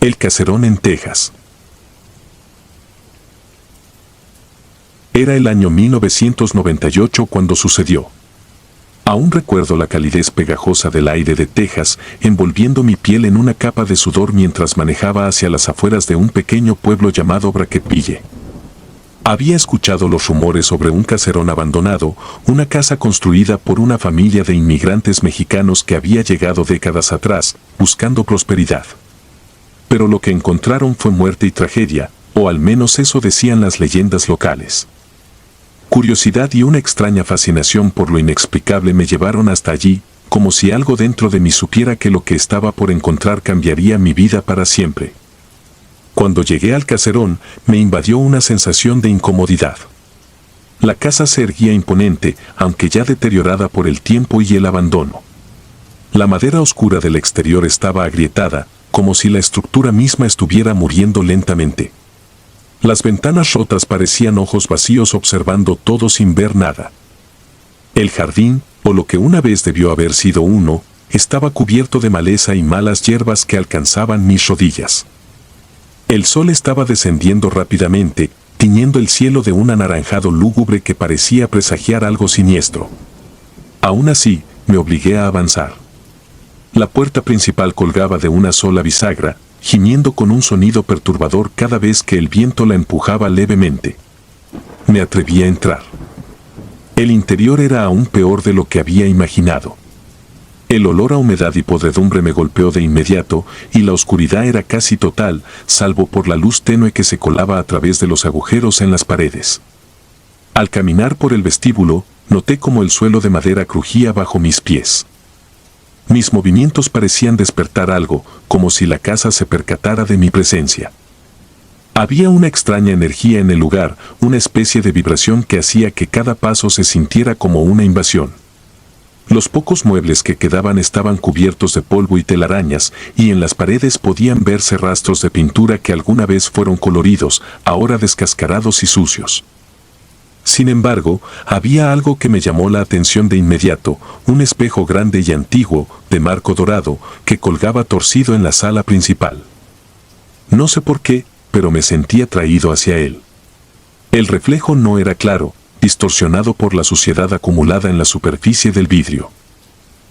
El caserón en Texas. Era el año 1998 cuando sucedió. Aún recuerdo la calidez pegajosa del aire de Texas envolviendo mi piel en una capa de sudor mientras manejaba hacia las afueras de un pequeño pueblo llamado Brackettville. Había escuchado los rumores sobre un caserón abandonado, una casa construida por una familia de inmigrantes mexicanos que había llegado décadas atrás, buscando prosperidad. Pero lo que encontraron fue muerte y tragedia, o al menos eso decían las leyendas locales. Curiosidad y una extraña fascinación por lo inexplicable me llevaron hasta allí, como si algo dentro de mí supiera que lo que estaba por encontrar cambiaría mi vida para siempre. Cuando llegué al caserón, me invadió una sensación de incomodidad. La casa se erguía imponente, aunque ya deteriorada por el tiempo y el abandono. La madera oscura del exterior estaba agrietada, como si la estructura misma estuviera muriendo lentamente. Las ventanas rotas parecían ojos vacíos observando todo sin ver nada. El jardín, o lo que una vez debió haber sido uno, estaba cubierto de maleza y malas hierbas que alcanzaban mis rodillas. El sol estaba descendiendo rápidamente, tiñendo el cielo de un anaranjado lúgubre que parecía presagiar algo siniestro. Aún así, me obligué a avanzar. La puerta principal colgaba de una sola bisagra, gimiendo con un sonido perturbador cada vez que el viento la empujaba levemente. Me atreví a entrar. El interior era aún peor de lo que había imaginado. El olor a humedad y podredumbre me golpeó de inmediato, y la oscuridad era casi total, salvo por la luz tenue que se colaba a través de los agujeros en las paredes. Al caminar por el vestíbulo, noté como el suelo de madera crujía bajo mis pies. Mis movimientos parecían despertar algo, como si la casa se percatara de mi presencia. Había una extraña energía en el lugar, una especie de vibración que hacía que cada paso se sintiera como una invasión. Los pocos muebles que quedaban estaban cubiertos de polvo y telarañas, y en las paredes podían verse rastros de pintura que alguna vez fueron coloridos, ahora descascarados y sucios. Sin embargo, había algo que me llamó la atención de inmediato, un espejo grande y antiguo, de marco dorado, que colgaba torcido en la sala principal. No sé por qué, pero me sentí atraído hacia él. El reflejo no era claro, distorsionado por la suciedad acumulada en la superficie del vidrio.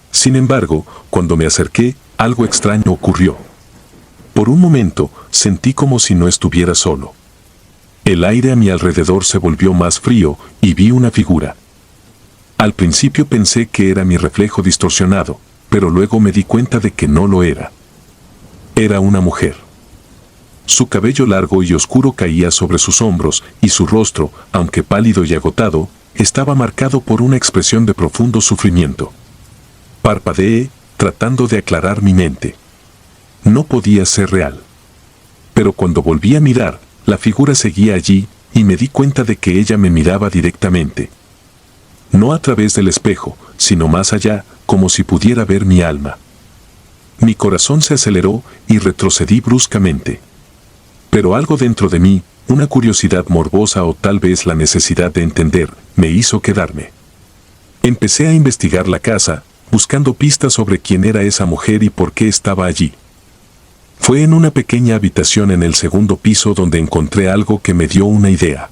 Sin embargo, cuando me acerqué, algo extraño ocurrió. Por un momento, sentí como si no estuviera solo. El aire a mi alrededor se volvió más frío y vi una figura. Al principio pensé que era mi reflejo distorsionado, pero luego me di cuenta de que no lo era. Era una mujer. Su cabello largo y oscuro caía sobre sus hombros y su rostro, aunque pálido y agotado, estaba marcado por una expresión de profundo sufrimiento. Parpadeé, tratando de aclarar mi mente. No podía ser real. Pero cuando volví a mirar, la figura seguía allí, y me di cuenta de que ella me miraba directamente. No a través del espejo, sino más allá, como si pudiera ver mi alma. Mi corazón se aceleró y retrocedí bruscamente. Pero algo dentro de mí, una curiosidad morbosa o tal vez la necesidad de entender, me hizo quedarme. Empecé a investigar la casa, buscando pistas sobre quién era esa mujer y por qué estaba allí. Fue en una pequeña habitación en el segundo piso donde encontré algo que me dio una idea.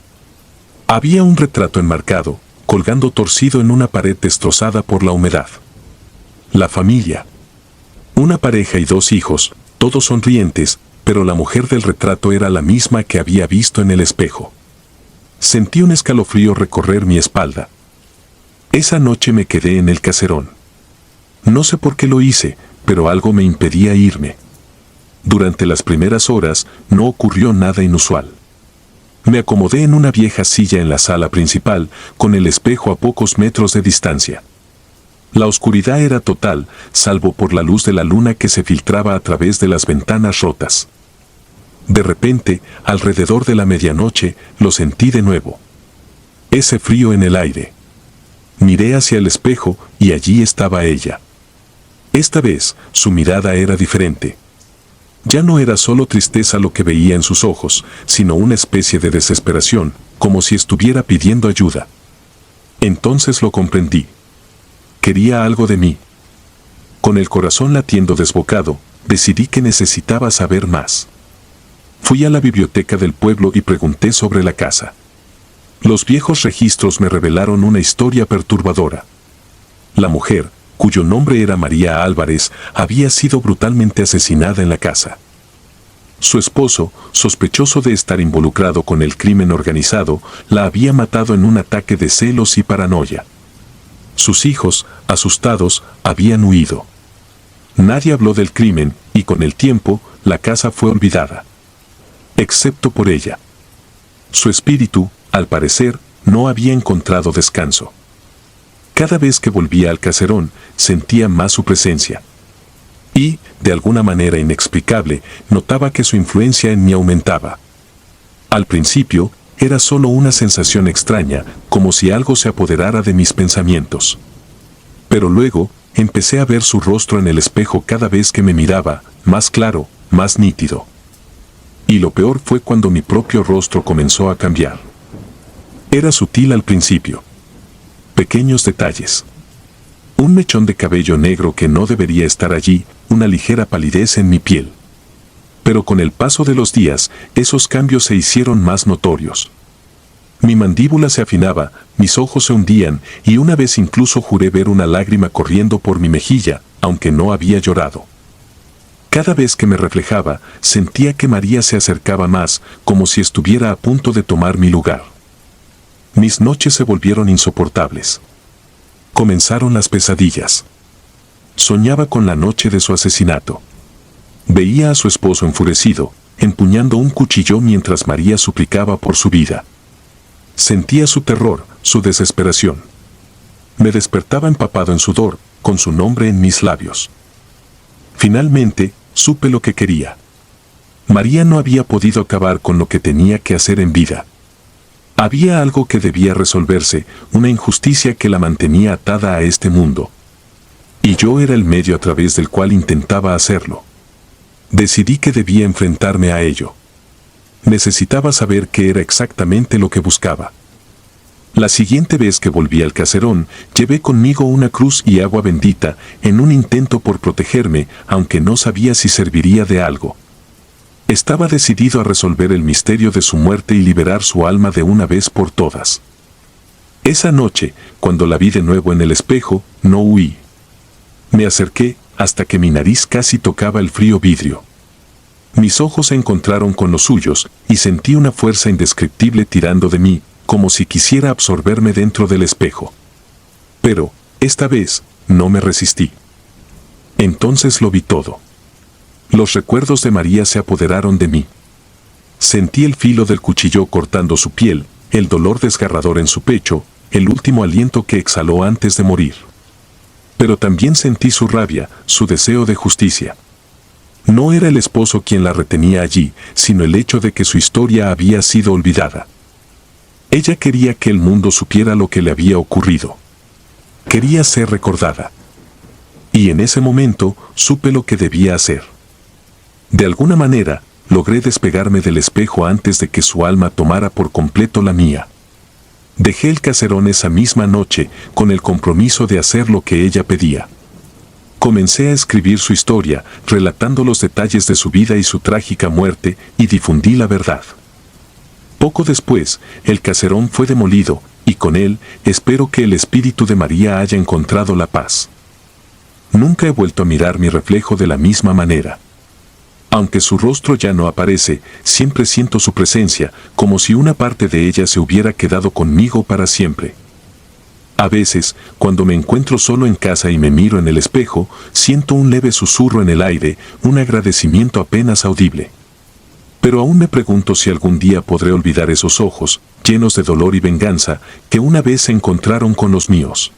Había un retrato enmarcado, colgando torcido en una pared destrozada por la humedad. La familia. Una pareja y 2 hijos, todos sonrientes, pero la mujer del retrato era la misma que había visto en el espejo. Sentí un escalofrío recorrer mi espalda. Esa noche me quedé en el caserón. No sé por qué lo hice, pero algo me impedía irme. Durante las primeras horas no ocurrió nada inusual. Me acomodé en una vieja silla en la sala principal, con el espejo a pocos metros de distancia. La oscuridad era total, salvo por la luz de la luna que se filtraba a través de las ventanas rotas. De repente, alrededor de la medianoche, lo sentí de nuevo. Ese frío en el aire. Miré hacia el espejo y allí estaba ella. Esta vez, su mirada era diferente. Ya no era solo tristeza lo que veía en sus ojos, sino una especie de desesperación, como si estuviera pidiendo ayuda. Entonces lo comprendí. Quería algo de mí. Con el corazón latiendo desbocado, decidí que necesitaba saber más. Fui a la biblioteca del pueblo y pregunté sobre la casa. Los viejos registros me revelaron una historia perturbadora. La mujer, cuyo nombre era María Álvarez, había sido brutalmente asesinada en la casa. Su esposo, sospechoso de estar involucrado con el crimen organizado, la había matado en un ataque de celos y paranoia. Sus hijos, asustados, habían huido. Nadie habló del crimen y con el tiempo, la casa fue olvidada. Excepto por ella. Su espíritu, al parecer, no había encontrado descanso. Cada vez que volvía al caserón, sentía más su presencia. Y, de alguna manera inexplicable, notaba que su influencia en mí aumentaba. Al principio, era solo una sensación extraña, como si algo se apoderara de mis pensamientos. Pero luego, empecé a ver su rostro en el espejo cada vez que me miraba, más claro, más nítido. Y lo peor fue cuando mi propio rostro comenzó a cambiar. Era sutil al principio. Pequeños detalles. Un mechón de cabello negro que no debería estar allí, una ligera palidez en mi piel. Pero con el paso de los días, esos cambios se hicieron más notorios. Mi mandíbula se afinaba, mis ojos se hundían, y una vez incluso juré ver una lágrima corriendo por mi mejilla, aunque no había llorado. Cada vez que me reflejaba, sentía que María se acercaba más, como si estuviera a punto de tomar mi lugar. Mis noches se volvieron insoportables. Comenzaron las pesadillas. Soñaba con la noche de su asesinato. Veía a su esposo enfurecido, empuñando un cuchillo mientras María suplicaba por su vida. Sentía su terror, su desesperación. Me despertaba empapado en sudor, con su nombre en mis labios. Finalmente, supe lo que quería. María no había podido acabar con lo que tenía que hacer en vida. Había algo que debía resolverse, una injusticia que la mantenía atada a este mundo. Y yo era el medio a través del cual intentaba hacerlo. Decidí que debía enfrentarme a ello. Necesitaba saber qué era exactamente lo que buscaba. La siguiente vez que volví al caserón, llevé conmigo una cruz y agua bendita, en un intento por protegerme, aunque no sabía si serviría de algo. Estaba decidido a resolver el misterio de su muerte y liberar su alma de una vez por todas. Esa noche, cuando la vi de nuevo en el espejo, no huí. Me acerqué hasta que mi nariz casi tocaba el frío vidrio. Mis ojos se encontraron con los suyos y sentí una fuerza indescriptible tirando de mí, como si quisiera absorberme dentro del espejo. Pero, esta vez, no me resistí. Entonces lo vi todo. Los recuerdos de María se apoderaron de mí. Sentí el filo del cuchillo cortando su piel, el dolor desgarrador en su pecho, el último aliento que exhaló antes de morir. Pero también sentí su rabia, su deseo de justicia. No era el esposo quien la retenía allí, sino el hecho de que su historia había sido olvidada. Ella quería que el mundo supiera lo que le había ocurrido. Quería ser recordada. Y en ese momento supe lo que debía hacer. De alguna manera, logré despegarme del espejo antes de que su alma tomara por completo la mía. Dejé el caserón esa misma noche con el compromiso de hacer lo que ella pedía. Comencé a escribir su historia, relatando los detalles de su vida y su trágica muerte, y difundí la verdad. Poco después, el caserón fue demolido, y con él, espero que el espíritu de María haya encontrado la paz. Nunca he vuelto a mirar mi reflejo de la misma manera. Aunque su rostro ya no aparece, siempre siento su presencia, como si una parte de ella se hubiera quedado conmigo para siempre. A veces, cuando me encuentro solo en casa y me miro en el espejo, siento un leve susurro en el aire, un agradecimiento apenas audible. Pero aún me pregunto si algún día podré olvidar esos ojos, llenos de dolor y venganza, que una vez se encontraron con los míos.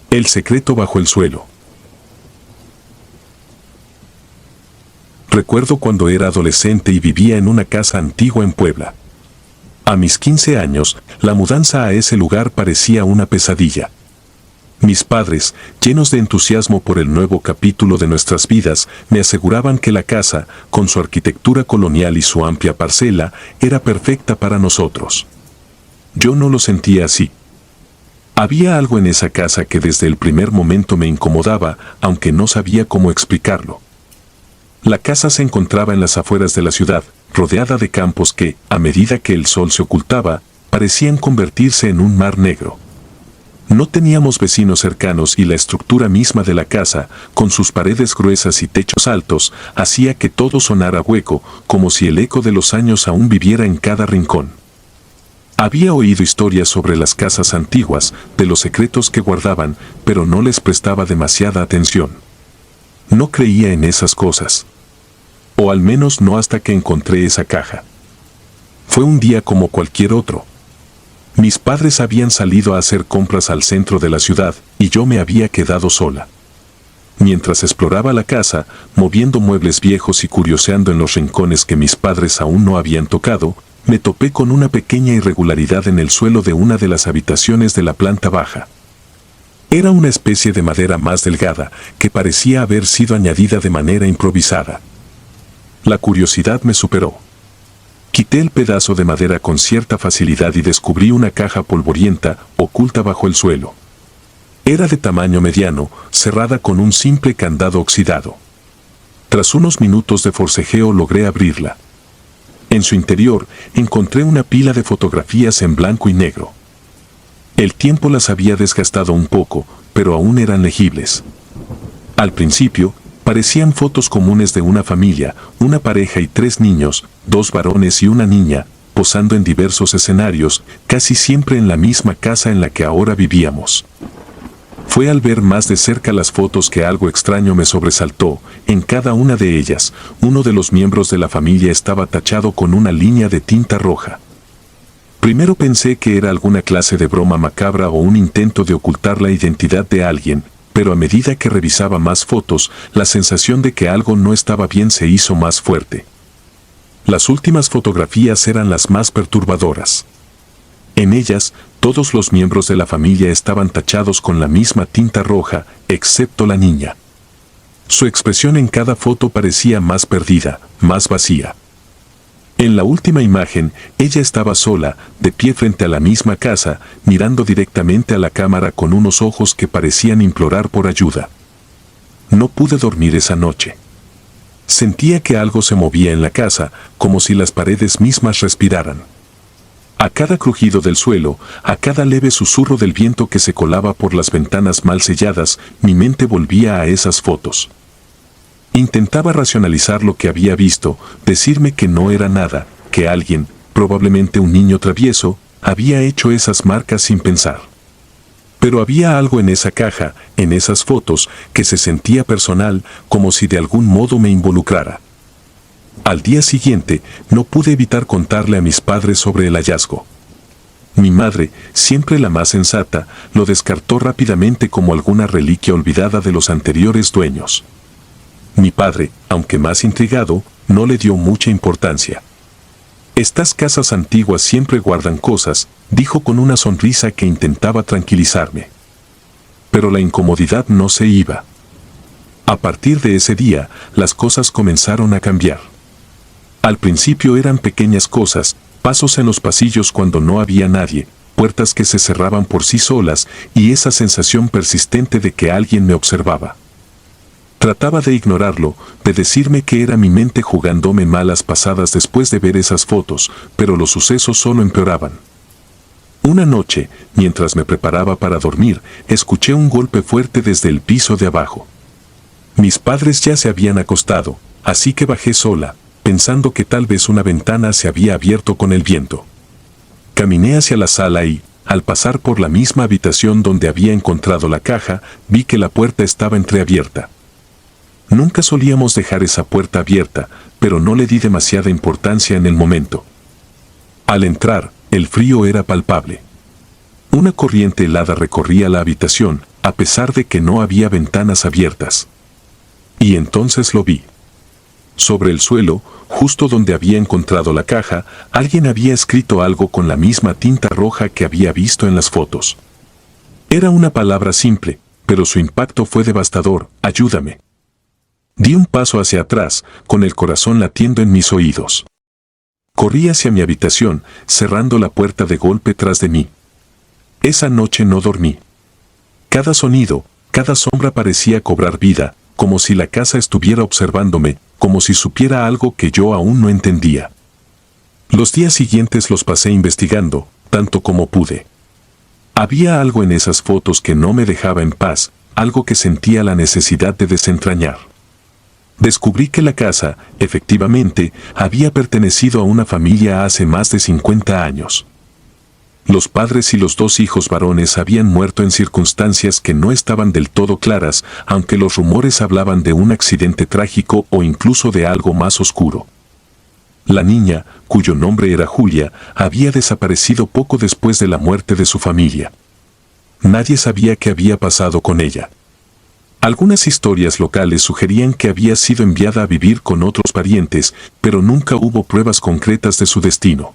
El secreto bajo el suelo. Recuerdo cuando era adolescente y vivía en una casa antigua en Puebla. A mis 15 años, la mudanza a ese lugar parecía una pesadilla. Mis padres, llenos de entusiasmo por el nuevo capítulo de nuestras vidas, me aseguraban que la casa, con su arquitectura colonial y su amplia parcela, era perfecta para nosotros. Yo no lo sentía así. Había algo en esa casa que desde el primer momento me incomodaba, aunque no sabía cómo explicarlo. La casa se encontraba en las afueras de la ciudad, rodeada de campos que, a medida que el sol se ocultaba, parecían convertirse en un mar negro. No teníamos vecinos cercanos y la estructura misma de la casa, con sus paredes gruesas y techos altos, hacía que todo sonara hueco, como si el eco de los años aún viviera en cada rincón. Había oído historias sobre las casas antiguas, de los secretos que guardaban, pero no les prestaba demasiada atención. No creía en esas cosas. O al menos no hasta que encontré esa caja. Fue un día como cualquier otro. Mis padres habían salido a hacer compras al centro de la ciudad y yo me había quedado sola. Mientras exploraba la casa, moviendo muebles viejos y curioseando en los rincones que mis padres aún no habían tocado, me topé con una pequeña irregularidad en el suelo de una de las habitaciones de la planta baja. Era una especie de madera más delgada que parecía haber sido añadida de manera improvisada. La curiosidad me superó. Quité el pedazo de madera con cierta facilidad y descubrí una caja polvorienta oculta bajo el suelo. Era de tamaño mediano, cerrada con un simple candado oxidado. Tras unos minutos de forcejeo logré abrirla. En su interior encontré una pila de fotografías en blanco y negro. El tiempo las había desgastado un poco, pero aún eran legibles. Al principio, parecían fotos comunes de una familia, una pareja y 3 niños, 2 varones y una niña, posando en diversos escenarios, casi siempre en la misma casa en la que ahora vivíamos. Fue al ver más de cerca las fotos que algo extraño me sobresaltó. En cada una de ellas, uno de los miembros de la familia estaba tachado con una línea de tinta roja. Primero pensé que era alguna clase de broma macabra o un intento de ocultar la identidad de alguien, pero a medida que revisaba más fotos, la sensación de que algo no estaba bien se hizo más fuerte. Las últimas fotografías eran las más perturbadoras. En ellas, todos los miembros de la familia estaban tachados con la misma tinta roja, excepto la niña. Su expresión en cada foto parecía más perdida, más vacía. En la última imagen, ella estaba sola, de pie frente a la misma casa, mirando directamente a la cámara con unos ojos que parecían implorar por ayuda. No pude dormir esa noche. Sentía que algo se movía en la casa, como si las paredes mismas respiraran. A cada crujido del suelo, a cada leve susurro del viento que se colaba por las ventanas mal selladas, mi mente volvía a esas fotos. Intentaba racionalizar lo que había visto, decirme que no era nada, que alguien, probablemente un niño travieso, había hecho esas marcas sin pensar. Pero había algo en esa caja, en esas fotos, que se sentía personal, como si de algún modo me involucrara. Al día siguiente, no pude evitar contarle a mis padres sobre el hallazgo. Mi madre, siempre la más sensata, lo descartó rápidamente como alguna reliquia olvidada de los anteriores dueños. Mi padre, aunque más intrigado, no le dio mucha importancia. Estas casas antiguas siempre guardan cosas, dijo con una sonrisa que intentaba tranquilizarme. Pero la incomodidad no se iba. A partir de ese día, las cosas comenzaron a cambiar. Al principio eran pequeñas cosas, pasos en los pasillos cuando no había nadie, puertas que se cerraban por sí solas y esa sensación persistente de que alguien me observaba. Trataba de ignorarlo, de decirme que era mi mente jugándome malas pasadas después de ver esas fotos, pero los sucesos solo empeoraban. Una noche, mientras me preparaba para dormir, escuché un golpe fuerte desde el piso de abajo. Mis padres ya se habían acostado, así que bajé sola, pensando que tal vez una ventana se había abierto con el viento. Caminé hacia la sala y, al pasar por la misma habitación donde había encontrado la caja, vi que la puerta estaba entreabierta. Nunca solíamos dejar esa puerta abierta, pero no le di demasiada importancia en el momento. Al entrar, el frío era palpable. Una corriente helada recorría la habitación, a pesar de que no había ventanas abiertas. Y entonces lo vi. Sobre el suelo, justo donde había encontrado la caja, alguien había escrito algo con la misma tinta roja que había visto en las fotos. Era una palabra simple, pero su impacto fue devastador: ayúdame. Di un paso hacia atrás, con el corazón latiendo en mis oídos. Corrí hacia mi habitación, cerrando la puerta de golpe tras de mí. Esa noche no dormí. Cada sonido, cada sombra parecía cobrar vida, como si la casa estuviera observándome, como si supiera algo que yo aún no entendía. Los días siguientes los pasé investigando, tanto como pude. Había algo en esas fotos que no me dejaba en paz, algo que sentía la necesidad de desentrañar. Descubrí que la casa, efectivamente, había pertenecido a una familia hace más de 50 años. Los padres y los 2 hijos varones habían muerto en circunstancias que no estaban del todo claras, aunque los rumores hablaban de un accidente trágico o incluso de algo más oscuro. La niña, cuyo nombre era Julia, había desaparecido poco después de la muerte de su familia. Nadie sabía qué había pasado con ella. Algunas historias locales sugerían que había sido enviada a vivir con otros parientes, pero nunca hubo pruebas concretas de su destino.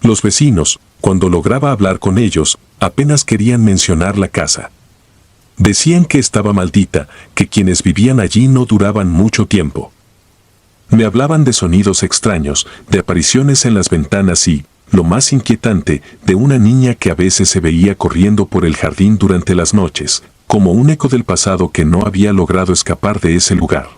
Los vecinos, cuando lograba hablar con ellos, apenas querían mencionar la casa. Decían que estaba maldita, que quienes vivían allí no duraban mucho tiempo. Me hablaban de sonidos extraños, de apariciones en las ventanas y, lo más inquietante, de una niña que a veces se veía corriendo por el jardín durante las noches, como un eco del pasado que no había logrado escapar de ese lugar.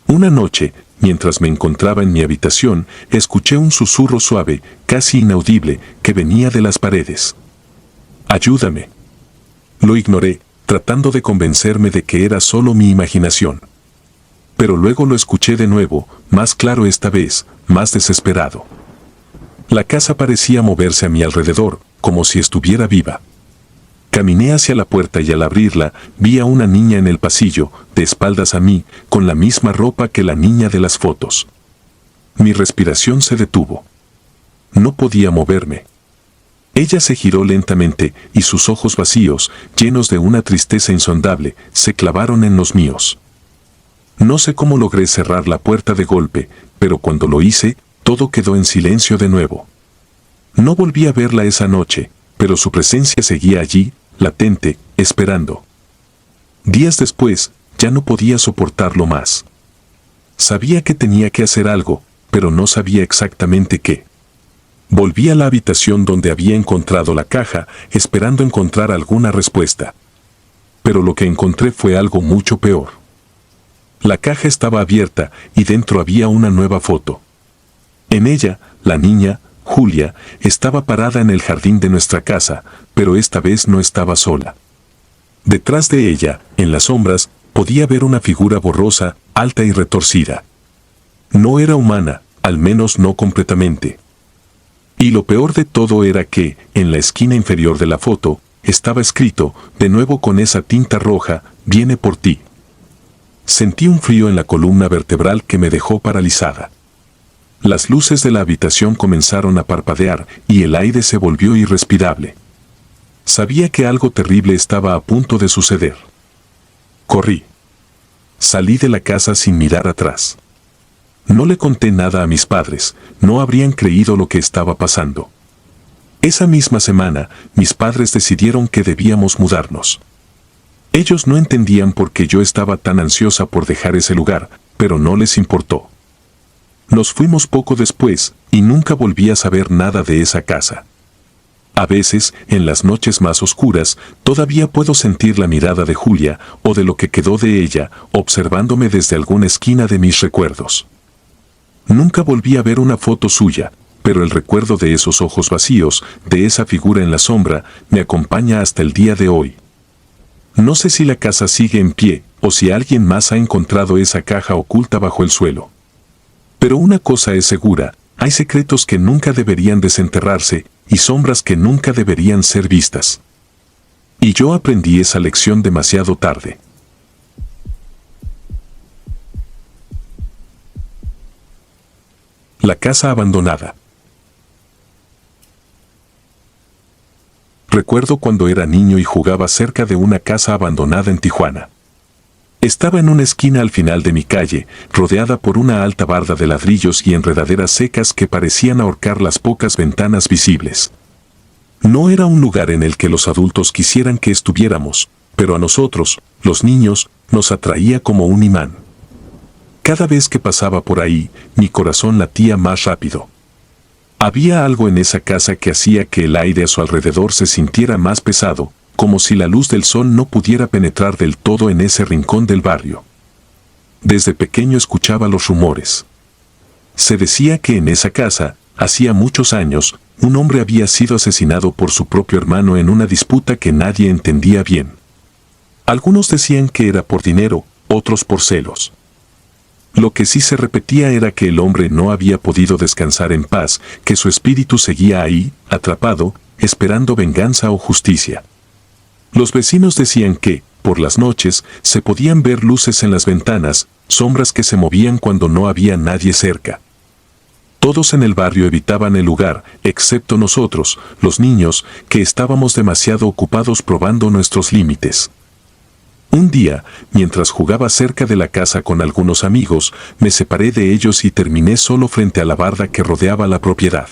Una noche, mientras me encontraba en mi habitación, escuché un susurro suave, casi inaudible, que venía de las paredes. «Ayúdame». Lo ignoré, tratando de convencerme de que era solo mi imaginación. Pero luego lo escuché de nuevo, más claro esta vez, más desesperado. La casa parecía moverse a mi alrededor, como si estuviera viva. Caminé hacia la puerta y al abrirla, vi a una niña en el pasillo, de espaldas a mí, con la misma ropa que la niña de las fotos. Mi respiración se detuvo. No podía moverme. Ella se giró lentamente y sus ojos vacíos, llenos de una tristeza insondable, se clavaron en los míos. No sé cómo logré cerrar la puerta de golpe, pero cuando lo hice, todo quedó en silencio de nuevo. No volví a verla esa noche, pero su presencia seguía allí, latente, esperando. Días después, ya no podía soportarlo más. Sabía que tenía que hacer algo, pero no sabía exactamente qué. Volví a la habitación donde había encontrado la caja, esperando encontrar alguna respuesta. Pero lo que encontré fue algo mucho peor. La caja estaba abierta y dentro había una nueva foto. En ella, la niña, Julia, estaba parada en el jardín de nuestra casa, pero esta vez no estaba sola. Detrás de ella, en las sombras, podía ver una figura borrosa, alta y retorcida. No era humana, al menos no completamente. Y lo peor de todo era que, en la esquina inferior de la foto, estaba escrito, de nuevo con esa tinta roja, «Viene por ti». Sentí un frío en la columna vertebral que me dejó paralizada. Las luces de la habitación comenzaron a parpadear y el aire se volvió irrespirable. Sabía que algo terrible estaba a punto de suceder. Corrí. Salí de la casa sin mirar atrás. No le conté nada a mis padres, no habrían creído lo que estaba pasando. Esa misma semana, mis padres decidieron que debíamos mudarnos. Ellos no entendían por qué yo estaba tan ansiosa por dejar ese lugar, pero no les importó. Nos fuimos poco después, y nunca volví a saber nada de esa casa. A veces, en las noches más oscuras, todavía puedo sentir la mirada de Julia, o de lo que quedó de ella, observándome desde alguna esquina de mis recuerdos. Nunca volví a ver una foto suya, pero el recuerdo de esos ojos vacíos, de esa figura en la sombra, me acompaña hasta el día de hoy. No sé si la casa sigue en pie, o si alguien más ha encontrado esa caja oculta bajo el suelo. Pero una cosa es segura, hay secretos que nunca deberían desenterrarse, y sombras que nunca deberían ser vistas. Y yo aprendí esa lección demasiado tarde. La casa abandonada. Recuerdo cuando era niño y jugaba cerca de una casa abandonada en Tijuana. Estaba en una esquina al final de mi calle, rodeada por una alta barda de ladrillos y enredaderas secas que parecían ahorcar las pocas ventanas visibles. No era un lugar en el que los adultos quisieran que estuviéramos, pero a nosotros, los niños, nos atraía como un imán. Cada vez que pasaba por ahí, mi corazón latía más rápido. Había algo en esa casa que hacía que el aire a su alrededor se sintiera más pesado, como si la luz del sol no pudiera penetrar del todo en ese rincón del barrio. Desde pequeño escuchaba los rumores. Se decía que en esa casa, hacía muchos años, un hombre había sido asesinado por su propio hermano en una disputa que nadie entendía bien. Algunos decían que era por dinero, otros por celos. Lo que sí se repetía era que el hombre no había podido descansar en paz, que su espíritu seguía ahí, atrapado, esperando venganza o justicia. Los vecinos decían que, por las noches, se podían ver luces en las ventanas, sombras que se movían cuando no había nadie cerca. Todos en el barrio evitaban el lugar, excepto nosotros, los niños, que estábamos demasiado ocupados probando nuestros límites. Un día, mientras jugaba cerca de la casa con algunos amigos, me separé de ellos y terminé solo frente a la barda que rodeaba la propiedad.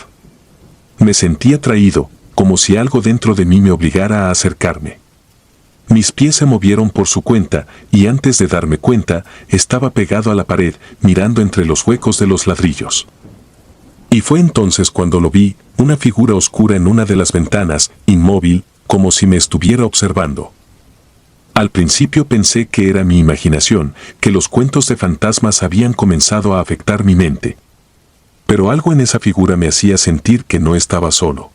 Me sentí atraído, como si algo dentro de mí me obligara a acercarme. Mis pies se movieron por su cuenta, y antes de darme cuenta, estaba pegado a la pared, mirando entre los huecos de los ladrillos. Y fue entonces cuando lo vi, una figura oscura en una de las ventanas, inmóvil, como si me estuviera observando. Al principio pensé que era mi imaginación, que los cuentos de fantasmas habían comenzado a afectar mi mente. Pero algo en esa figura me hacía sentir que no estaba solo.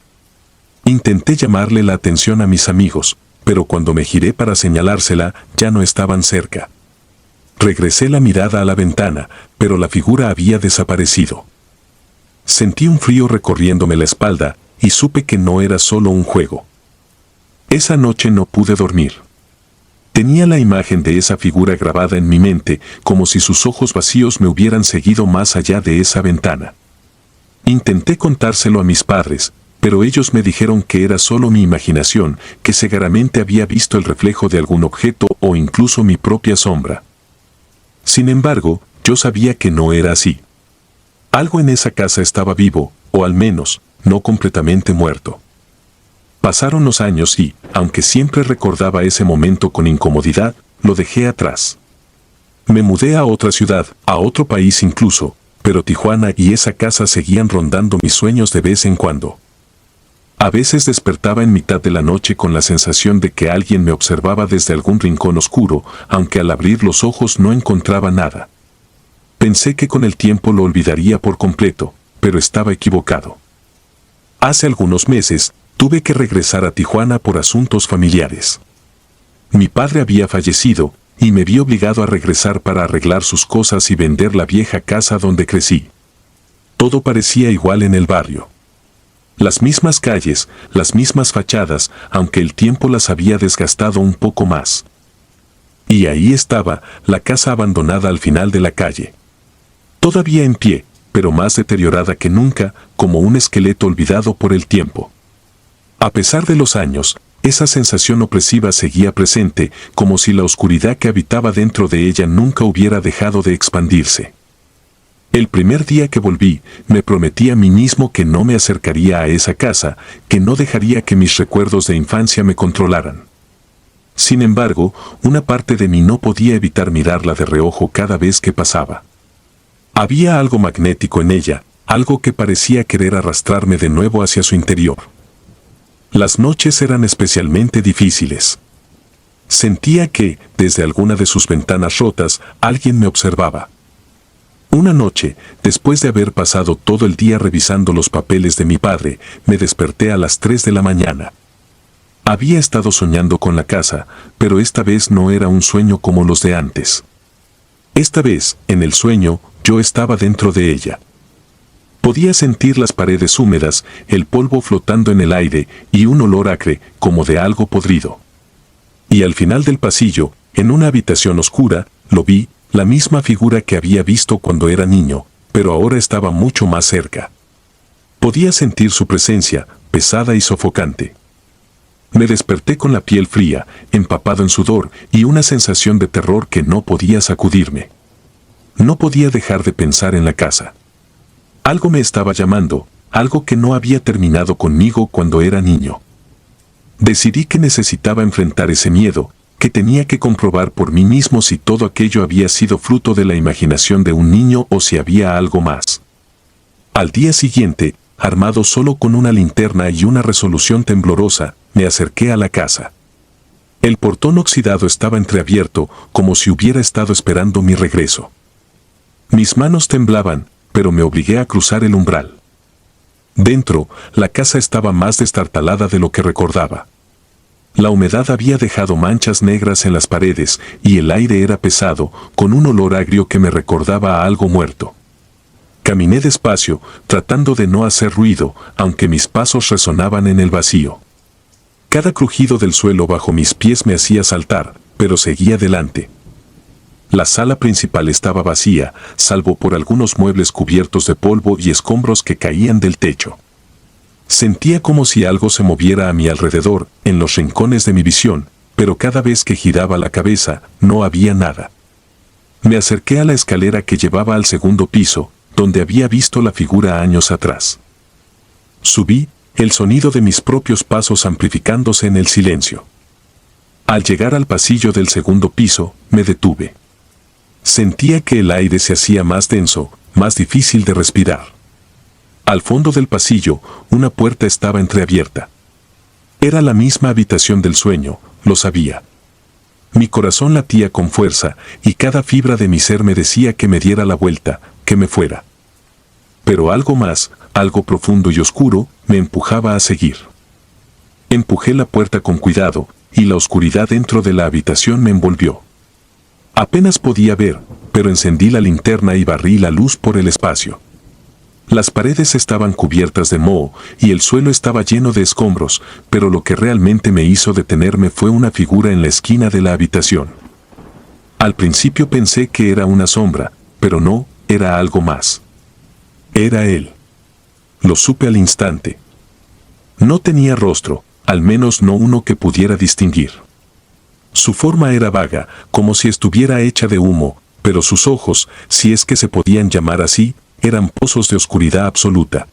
Intenté llamarle la atención a mis amigos, pero cuando me giré para señalársela, ya no estaban cerca. Regresé la mirada a la ventana, pero la figura había desaparecido. Sentí un frío recorriéndome la espalda, y supe que no era solo un juego. Esa noche no pude dormir. Tenía la imagen de esa figura grabada en mi mente, como si sus ojos vacíos me hubieran seguido más allá de esa ventana. Intenté contárselo a mis padres, pero ellos me dijeron que era solo mi imaginación, que cegaramente había visto el reflejo de algún objeto o incluso mi propia sombra. Sin embargo, yo sabía que no era así. Algo en esa casa estaba vivo, o al menos, no completamente muerto. Pasaron los años y, aunque siempre recordaba ese momento con incomodidad, lo dejé atrás. Me mudé a otra ciudad, a otro país incluso, pero Tijuana y esa casa seguían rondando mis sueños de vez en cuando. A veces despertaba en mitad de la noche con la sensación de que alguien me observaba desde algún rincón oscuro, aunque al abrir los ojos no encontraba nada. Pensé que con el tiempo lo olvidaría por completo, pero estaba equivocado. Hace algunos meses, tuve que regresar a Tijuana por asuntos familiares. Mi padre había fallecido, y me vi obligado a regresar para arreglar sus cosas y vender la vieja casa donde crecí. Todo parecía igual en el barrio. Las mismas calles, las mismas fachadas, aunque el tiempo las había desgastado un poco más. Y ahí estaba, la casa abandonada al final de la calle. Todavía en pie, pero más deteriorada que nunca, como un esqueleto olvidado por el tiempo. A pesar de los años, esa sensación opresiva seguía presente, como si la oscuridad que habitaba dentro de ella nunca hubiera dejado de expandirse. El primer día que volví, me prometí a mí mismo que no me acercaría a esa casa, que no dejaría que mis recuerdos de infancia me controlaran. Sin embargo, una parte de mí no podía evitar mirarla de reojo cada vez que pasaba. Había algo magnético en ella, algo que parecía querer arrastrarme de nuevo hacia su interior. Las noches eran especialmente difíciles. Sentía que, desde alguna de sus ventanas rotas, alguien me observaba. Una noche, después de haber pasado todo el día revisando los papeles de mi padre, me desperté a las 3 de la mañana. Había estado soñando con la casa, pero esta vez no era un sueño como los de antes. Esta vez, en el sueño, yo estaba dentro de ella. Podía sentir las paredes húmedas, el polvo flotando en el aire y un olor acre, como de algo podrido. Y al final del pasillo, en una habitación oscura, lo vi, la misma figura que había visto cuando era niño, pero ahora estaba mucho más cerca. Podía sentir su presencia, pesada y sofocante. Me desperté con la piel fría, empapado en sudor y una sensación de terror que no podía sacudirme. No podía dejar de pensar en la casa. Algo me estaba llamando, algo que no había terminado conmigo cuando era niño. Decidí que necesitaba enfrentar ese miedo, que tenía que comprobar por mí mismo si todo aquello había sido fruto de la imaginación de un niño o si había algo más. Al día siguiente, armado solo con una linterna y una resolución temblorosa, me acerqué a la casa. El portón oxidado estaba entreabierto, como si hubiera estado esperando mi regreso. Mis manos temblaban, pero me obligué a cruzar el umbral. Dentro, la casa estaba más destartalada de lo que recordaba. La humedad había dejado manchas negras en las paredes y el aire era pesado, con un olor agrio que me recordaba a algo muerto. Caminé despacio, tratando de no hacer ruido, aunque mis pasos resonaban en el vacío. Cada crujido del suelo bajo mis pies me hacía saltar, pero seguía adelante. La sala principal estaba vacía, salvo por algunos muebles cubiertos de polvo y escombros que caían del techo. Sentía como si algo se moviera a mi alrededor, en los rincones de mi visión, pero cada vez que giraba la cabeza, no había nada. Me acerqué a la escalera que llevaba al segundo piso, donde había visto la figura años atrás. Subí, el sonido de mis propios pasos amplificándose en el silencio. Al llegar al pasillo del segundo piso, me detuve. Sentía que el aire se hacía más denso, más difícil de respirar. Al fondo del pasillo, una puerta estaba entreabierta. Era la misma habitación del sueño, lo sabía. Mi corazón latía con fuerza y cada fibra de mi ser me decía que me diera la vuelta, que me fuera. Pero algo más, algo profundo y oscuro, me empujaba a seguir. Empujé la puerta con cuidado, y la oscuridad dentro de la habitación me envolvió. Apenas podía ver, pero encendí la linterna y barrí la luz por el espacio. Las paredes estaban cubiertas de moho y el suelo estaba lleno de escombros, pero lo que realmente me hizo detenerme fue una figura en la esquina de la habitación. Al principio pensé que era una sombra, pero no, era algo más. Era él. Lo supe al instante. No tenía rostro, al menos no uno que pudiera distinguir. Su forma era vaga, como si estuviera hecha de humo, pero sus ojos, si es que se podían llamar así, eran pozos de oscuridad absoluta.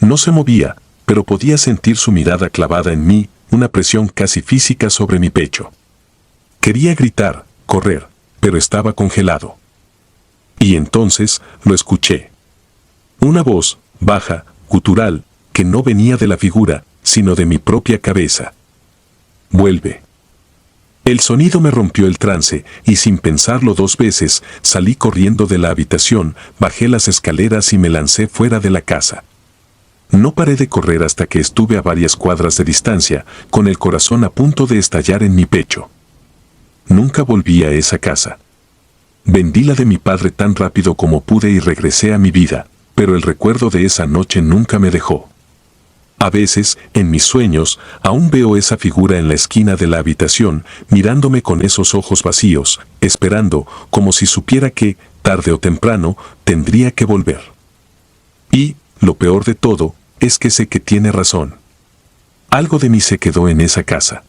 No se movía, pero podía sentir su mirada clavada en mí, una presión casi física sobre mi pecho. Quería gritar, correr, pero estaba congelado. Y entonces lo escuché. Una voz, baja, gutural, que no venía de la figura, sino de mi propia cabeza. Vuelve. El sonido me rompió el trance, y sin pensarlo dos veces, salí corriendo de la habitación, bajé las escaleras y me lancé fuera de la casa. No paré de correr hasta que estuve a varias cuadras de distancia, con el corazón a punto de estallar en mi pecho. Nunca volví a esa casa. Vendí la de mi padre tan rápido como pude y regresé a mi vida, pero el recuerdo de esa noche nunca me dejó. A veces, en mis sueños, aún veo esa figura en la esquina de la habitación, mirándome con esos ojos vacíos, esperando, como si supiera que, tarde o temprano, tendría que volver. Y, lo peor de todo, es que sé que tiene razón. Algo de mí se quedó en esa casa.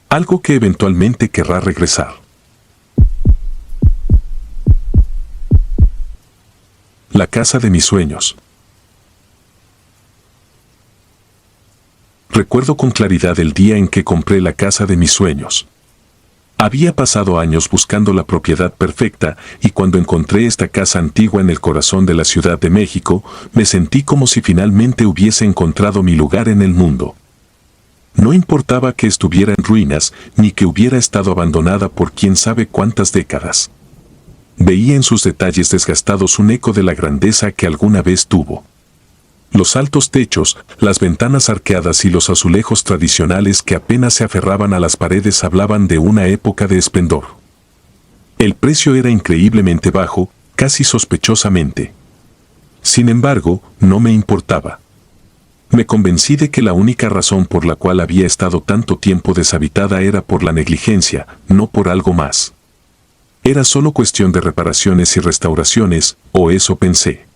Algo que eventualmente querrá regresar. La casa de mis sueños. Recuerdo con claridad el día en que compré la casa de mis sueños. Había pasado años buscando la propiedad perfecta y cuando encontré esta casa antigua en el corazón de la Ciudad de México, me sentí como si finalmente hubiese encontrado mi lugar en el mundo. No importaba que estuviera en ruinas ni que hubiera estado abandonada por quién sabe cuántas décadas. Veía en sus detalles desgastados un eco de la grandeza que alguna vez tuvo. Los altos techos, las ventanas arqueadas y los azulejos tradicionales que apenas se aferraban a las paredes hablaban de una época de esplendor. El precio era increíblemente bajo, casi sospechosamente. Sin embargo, no me importaba. Me convencí de que la única razón por la cual había estado tanto tiempo deshabitada era por la negligencia, no por algo más. Era solo cuestión de reparaciones y restauraciones, o eso pensé.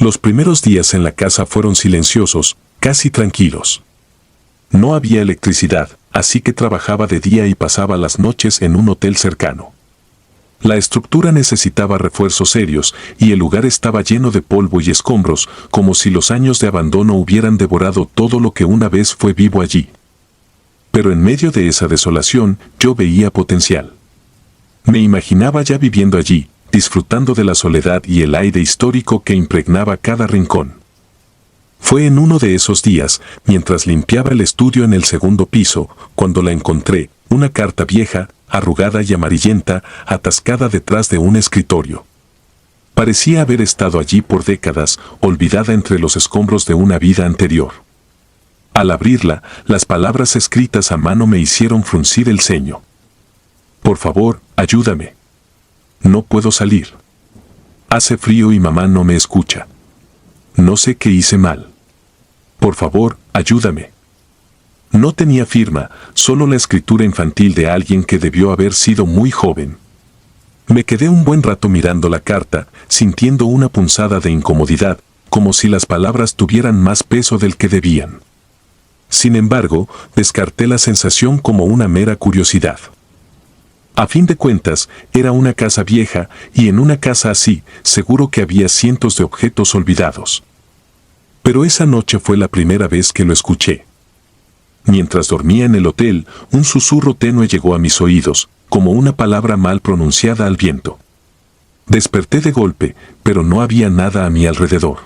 Los primeros días en la casa fueron silenciosos, casi tranquilos. No había electricidad, así que trabajaba de día y pasaba las noches en un hotel cercano. La estructura necesitaba refuerzos serios y el lugar estaba lleno de polvo y escombros, como si los años de abandono hubieran devorado todo lo que una vez fue vivo allí. Pero en medio de esa desolación, yo veía potencial. Me imaginaba ya viviendo allí, disfrutando de la soledad y el aire histórico que impregnaba cada rincón. Fue en uno de esos días, mientras limpiaba el estudio en el segundo piso, cuando la encontré, una carta vieja, arrugada y amarillenta, atascada detrás de un escritorio. Parecía haber estado allí por décadas, olvidada entre los escombros de una vida anterior. Al abrirla, las palabras escritas a mano me hicieron fruncir el ceño. Por favor, ayúdame. No puedo salir. Hace frío y mamá no me escucha. No sé qué hice mal. Por favor, ayúdame. No tenía firma, solo la escritura infantil de alguien que debió haber sido muy joven. Me quedé un buen rato mirando la carta, sintiendo una punzada de incomodidad, como si las palabras tuvieran más peso del que debían. Sin embargo, descarté la sensación como una mera curiosidad. A fin de cuentas, era una casa vieja, y en una casa así, seguro que había cientos de objetos olvidados. Pero esa noche fue la primera vez que lo escuché. Mientras dormía en el hotel, un susurro tenue llegó a mis oídos, como una palabra mal pronunciada al viento. Desperté de golpe, pero no había nada a mi alrededor.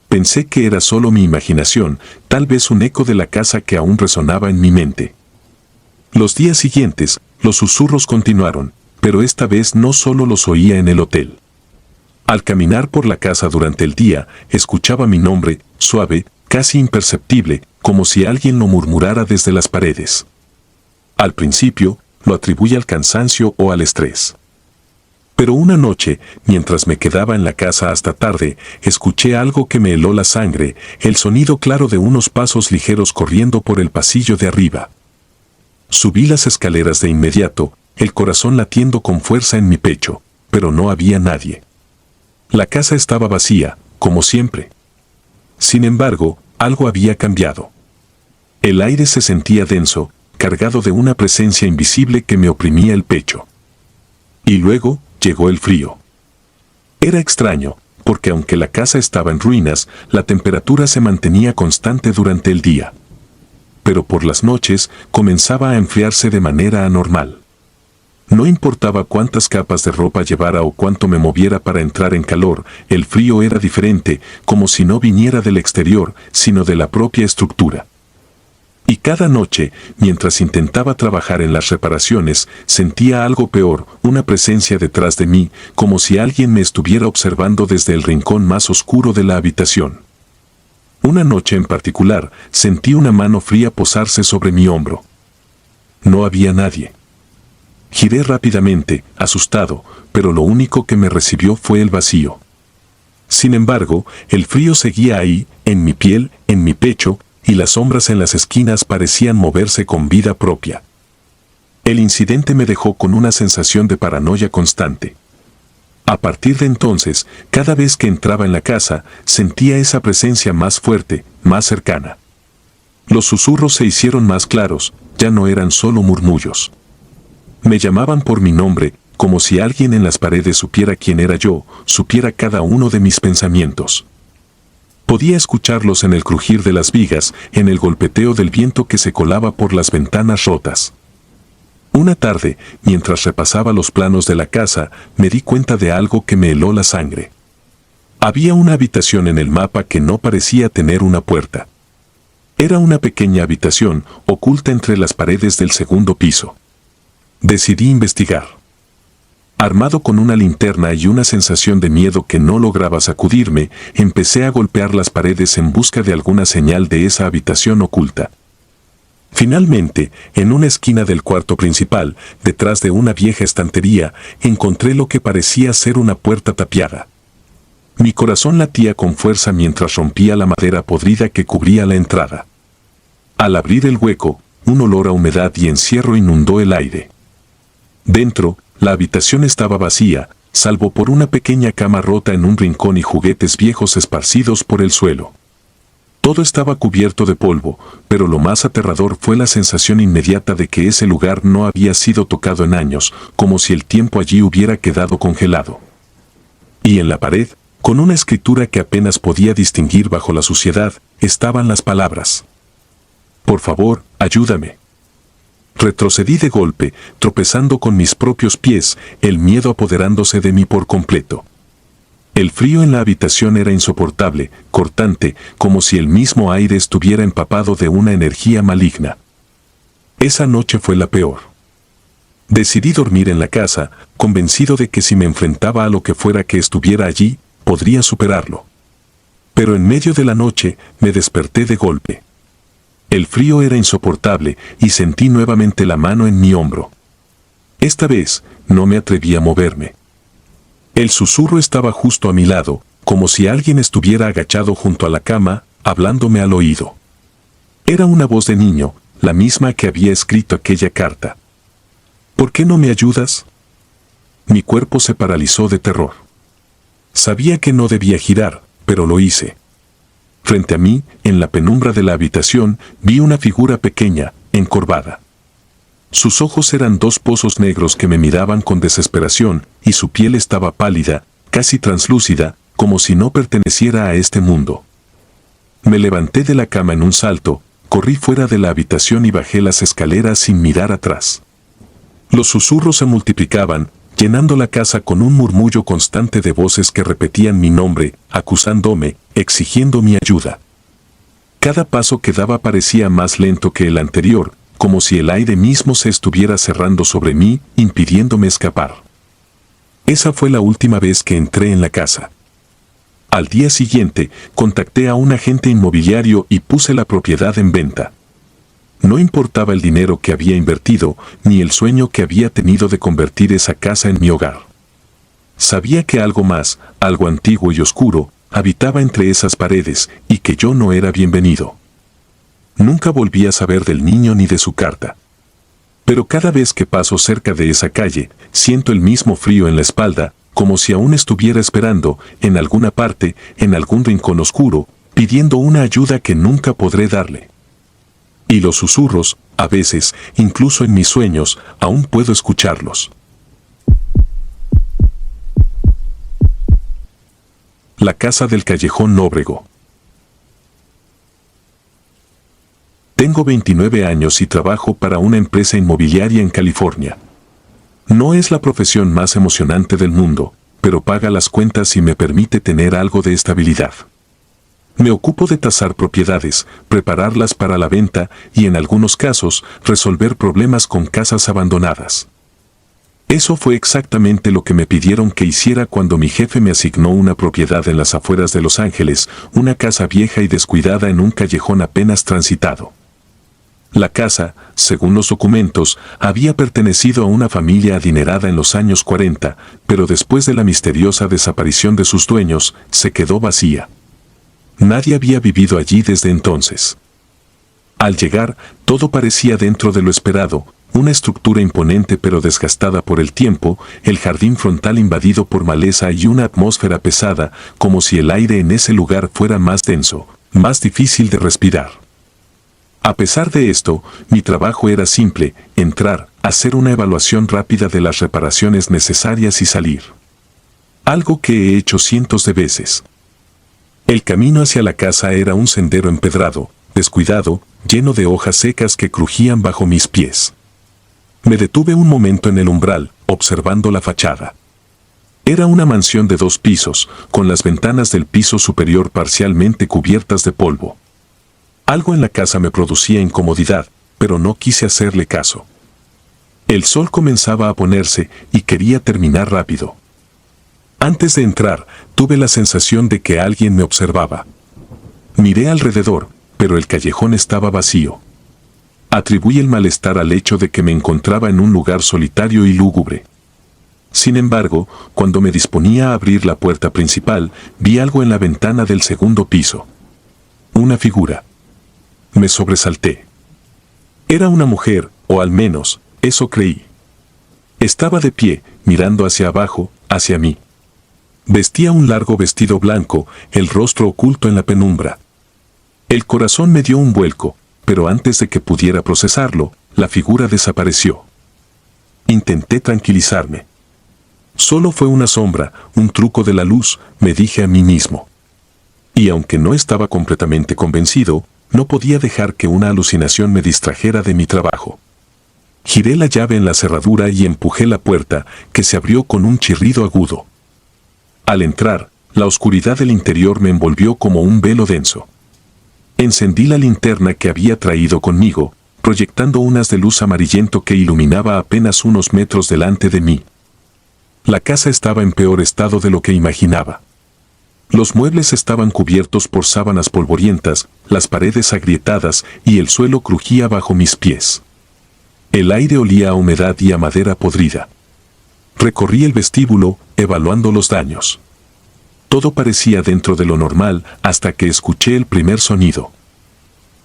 Pensé que era solo mi imaginación, tal vez un eco de la casa que aún resonaba en mi mente. Los días siguientes, los susurros continuaron, pero esta vez no solo los oía en el hotel. Al caminar por la casa durante el día, escuchaba mi nombre, suave, casi imperceptible, como si alguien lo murmurara desde las paredes. Al principio, lo atribuí al cansancio o al estrés. Pero una noche, mientras me quedaba en la casa hasta tarde, escuché algo que me heló la sangre, el sonido claro de unos pasos ligeros corriendo por el pasillo de arriba. Subí las escaleras de inmediato, el corazón latiendo con fuerza en mi pecho, pero no había nadie. La casa estaba vacía, como siempre. Sin embargo, algo había cambiado. El aire se sentía denso, cargado de una presencia invisible que me oprimía el pecho. Y luego, llegó el frío. Era extraño, porque aunque la casa estaba en ruinas, la temperatura se mantenía constante durante el día. Pero por las noches, comenzaba a enfriarse de manera anormal. No importaba cuántas capas de ropa llevara o cuánto me moviera para entrar en calor, el frío era diferente, como si no viniera del exterior, sino de la propia estructura. Y cada noche, mientras intentaba trabajar en las reparaciones, sentía algo peor, una presencia detrás de mí, como si alguien me estuviera observando desde el rincón más oscuro de la habitación. Una noche en particular, sentí una mano fría posarse sobre mi hombro. No había nadie. Giré rápidamente, asustado, pero lo único que me recibió fue el vacío. Sin embargo, el frío seguía ahí, en mi piel, en mi pecho, y las sombras en las esquinas parecían moverse con vida propia. El incidente me dejó con una sensación de paranoia constante. A partir de entonces, cada vez que entraba en la casa, sentía esa presencia más fuerte, más cercana. Los susurros se hicieron más claros, ya no eran solo murmullos. Me llamaban por mi nombre, como si alguien en las paredes supiera quién era yo, supiera cada uno de mis pensamientos. Podía escucharlos en el crujir de las vigas, en el golpeteo del viento que se colaba por las ventanas rotas. Una tarde, mientras repasaba los planos de la casa, me di cuenta de algo que me heló la sangre. Había una habitación en el mapa que no parecía tener una puerta. Era una pequeña habitación, oculta entre las paredes del segundo piso. Decidí investigar. Armado con una linterna y una sensación de miedo que no lograba sacudirme, empecé a golpear las paredes en busca de alguna señal de esa habitación oculta. Finalmente, en una esquina del cuarto principal, detrás de una vieja estantería, encontré lo que parecía ser una puerta tapiada. Mi corazón latía con fuerza mientras rompía la madera podrida que cubría la entrada. Al abrir el hueco, un olor a humedad y encierro inundó el aire. Dentro, la habitación estaba vacía, salvo por una pequeña cama rota en un rincón y juguetes viejos esparcidos por el suelo. Todo estaba cubierto de polvo, pero lo más aterrador fue la sensación inmediata de que ese lugar no había sido tocado en años, como si el tiempo allí hubiera quedado congelado. Y en la pared, con una escritura que apenas podía distinguir bajo la suciedad, estaban las palabras: «Por favor, ayúdame». Retrocedí de golpe, tropezando con mis propios pies, el miedo apoderándose de mí por completo. El frío en la habitación era insoportable, cortante, como si el mismo aire estuviera empapado de una energía maligna. Esa noche fue la peor. Decidí dormir en la casa, convencido de que si me enfrentaba a lo que fuera que estuviera allí, podría superarlo. Pero en medio de la noche me desperté de golpe. El frío era insoportable y sentí nuevamente la mano en mi hombro. Esta vez no me atreví a moverme. El susurro estaba justo a mi lado, como si alguien estuviera agachado junto a la cama, hablándome al oído. Era una voz de niño, la misma que había escrito aquella carta. ¿Por qué no me ayudas? Mi cuerpo se paralizó de terror. Sabía que no debía girar, pero lo hice. Frente a mí, en la penumbra de la habitación, vi una figura pequeña, encorvada. Sus ojos eran dos pozos negros que me miraban con desesperación, y su piel estaba pálida, casi translúcida, como si no perteneciera a este mundo. Me levanté de la cama en un salto, corrí fuera de la habitación y bajé las escaleras sin mirar atrás. Los susurros se multiplicaban, llenando la casa con un murmullo constante de voces que repetían mi nombre, acusándome, exigiendo mi ayuda. Cada paso que daba parecía más lento que el anterior, como si el aire mismo se estuviera cerrando sobre mí, impidiéndome escapar. Esa fue la última vez que entré en la casa. Al día siguiente, contacté a un agente inmobiliario y puse la propiedad en venta. No importaba el dinero que había invertido, ni el sueño que había tenido de convertir esa casa en mi hogar. Sabía que algo más, algo antiguo y oscuro, habitaba entre esas paredes, y que yo no era bienvenido. Nunca volví a saber del niño ni de su carta. Pero cada vez que paso cerca de esa calle, siento el mismo frío en la espalda, como si aún estuviera esperando, en alguna parte, en algún rincón oscuro, pidiendo una ayuda que nunca podré darle. Y los susurros, a veces, incluso en mis sueños, aún puedo escucharlos. La casa del Callejón Lóbrego. Tengo 29 años y trabajo para una empresa inmobiliaria en California. No es la profesión más emocionante del mundo, pero paga las cuentas y me permite tener algo de estabilidad. Me ocupo de tasar propiedades, prepararlas para la venta y en algunos casos resolver problemas con casas abandonadas. Eso fue exactamente lo que me pidieron que hiciera cuando mi jefe me asignó una propiedad en las afueras de Los Ángeles, una casa vieja y descuidada en un callejón apenas transitado. La casa, según los documentos, había pertenecido a una familia adinerada en los años 40, pero después de la misteriosa desaparición de sus dueños, se quedó vacía. Nadie había vivido allí desde entonces. Al llegar, todo parecía dentro de lo esperado, una estructura imponente pero desgastada por el tiempo, el jardín frontal invadido por maleza y una atmósfera pesada, como si el aire en ese lugar fuera más denso, más difícil de respirar. A pesar de esto, mi trabajo era simple: entrar, hacer una evaluación rápida de las reparaciones necesarias y salir. Algo que he hecho cientos de veces. El camino hacia la casa era un sendero empedrado, descuidado, lleno de hojas secas que crujían bajo mis pies. Me detuve un momento en el umbral, observando la fachada. Era una mansión de 2 pisos, con las ventanas del piso superior parcialmente cubiertas de polvo. Algo en la casa me producía incomodidad, pero no quise hacerle caso. El sol comenzaba a ponerse y quería terminar rápido. Antes de entrar, tuve la sensación de que alguien me observaba. Miré alrededor, pero el callejón estaba vacío. Atribuí el malestar al hecho de que me encontraba en un lugar solitario y lúgubre. Sin embargo, cuando me disponía a abrir la puerta principal, vi algo en la ventana del segundo piso. Una figura. Me sobresalté. Era una mujer, o al menos, eso creí. Estaba de pie, mirando hacia abajo, hacia mí. Vestía un largo vestido blanco, el rostro oculto en la penumbra. El corazón me dio un vuelco, pero antes de que pudiera procesarlo, la figura desapareció. Intenté tranquilizarme. Solo fue una sombra, un truco de la luz, me dije a mí mismo. Y aunque no estaba completamente convencido, no podía dejar que una alucinación me distrajera de mi trabajo. Giré la llave en la cerradura y empujé la puerta, que se abrió con un chirrido agudo. Al entrar, La oscuridad del interior me envolvió como un velo denso. Encendí la linterna que había traído conmigo, proyectando un haz de luz amarillento que iluminaba apenas unos metros delante de mí. La casa estaba en peor estado de lo que imaginaba. Los muebles estaban cubiertos por sábanas polvorientas, las paredes agrietadas y el suelo crujía bajo mis pies. El aire olía a humedad y a madera podrida. Recorrí el vestíbulo, evaluando los daños. Todo parecía dentro de lo normal hasta que escuché el primer sonido.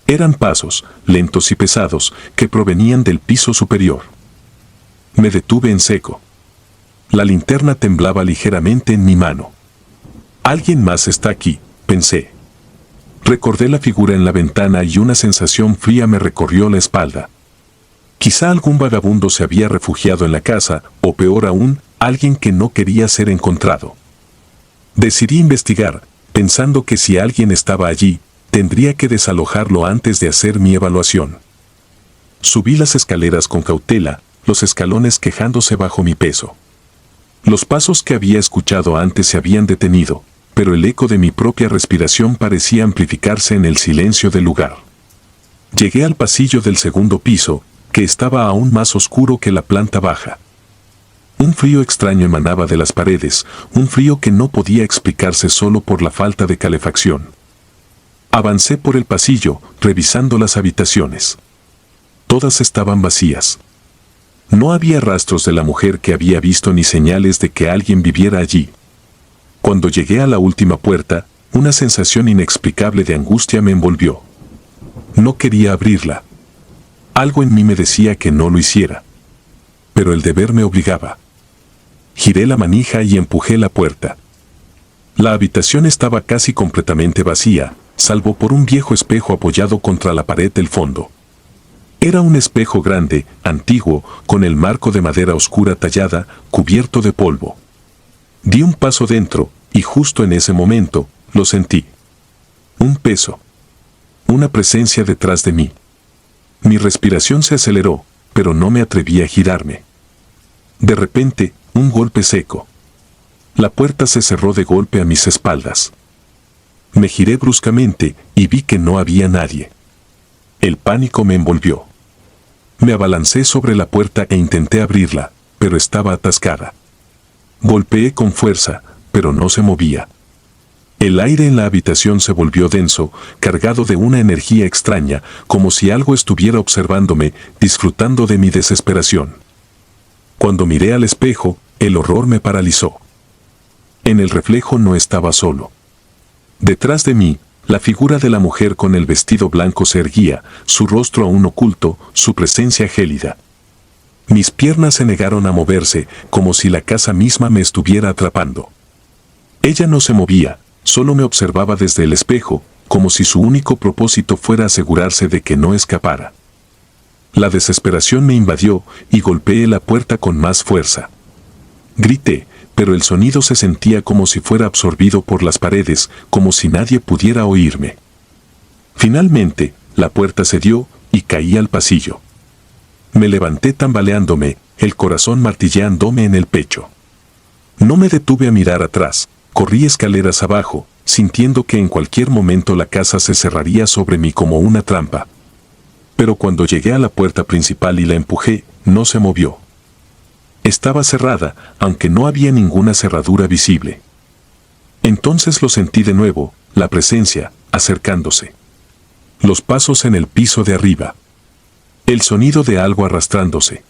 Eran pasos, lentos y pesados, que provenían del piso superior. Me detuve en seco. La linterna temblaba ligeramente en mi mano. Alguien más está aquí, pensé. Recordé la figura en la ventana y una sensación fría me recorrió la espalda. Quizá algún vagabundo se había refugiado en la casa, o peor aún, alguien que no quería ser encontrado. Decidí investigar, pensando que si alguien estaba allí, tendría que desalojarlo antes de hacer mi evaluación. Subí las escaleras con cautela, los escalones quejándose bajo mi peso. Los pasos que había escuchado antes se habían detenido, pero el eco de mi propia respiración parecía amplificarse en el silencio del lugar. Llegué al pasillo del segundo piso, que estaba aún más oscuro que la planta baja. Un frío extraño emanaba de las paredes, un frío que no podía explicarse solo por la falta de calefacción. Avancé por el pasillo, revisando las habitaciones. Todas estaban vacías. No había rastros de la mujer que había visto ni señales de que alguien viviera allí. Cuando llegué a la última puerta, una sensación inexplicable de angustia me envolvió. No quería abrirla. Algo en mí me decía que no lo hiciera. Pero el deber me obligaba. Giré la manija y empujé la puerta. La habitación estaba casi completamente vacía, salvo por un viejo espejo apoyado contra la pared del fondo. Era un espejo grande, antiguo, con el marco de madera oscura tallada, cubierto de polvo. Di un paso dentro, y justo en ese momento, lo sentí. Un peso. Una presencia detrás de mí. Mi respiración se aceleró, pero no me atreví a girarme. De repente, un golpe seco. La puerta se cerró de golpe a mis espaldas. Me giré bruscamente y vi que no había nadie. El pánico me envolvió. Me abalancé sobre la puerta e intenté abrirla, pero estaba atascada. Golpeé con fuerza, pero no se movía. El aire en la habitación se volvió denso, cargado de una energía extraña, como si algo estuviera observándome, disfrutando de mi desesperación. Cuando miré al espejo, el horror me paralizó. En el reflejo no estaba solo. Detrás de mí, la figura de la mujer con el vestido blanco se erguía, su rostro aún oculto, su presencia gélida. Mis piernas se negaron a moverse, como si la casa misma me estuviera atrapando. Ella no se movía, solo me observaba desde el espejo, como si su único propósito fuera asegurarse de que no escapara. La desesperación me invadió y golpeé la puerta con más fuerza. Grité, pero el sonido se sentía como si fuera absorbido por las paredes, como si nadie pudiera oírme. Finalmente, la puerta cedió y caí al pasillo. Me levanté tambaleándome, el corazón martilleándome en el pecho. No me detuve a mirar atrás, corrí escaleras abajo, sintiendo que en cualquier momento la casa se cerraría sobre mí como una trampa. Pero cuando llegué a la puerta principal y la empujé, no se movió. Estaba cerrada, aunque no había ninguna cerradura visible. Entonces lo sentí de nuevo, la presencia, acercándose. Los pasos en el piso de arriba. El sonido de algo arrastrándose.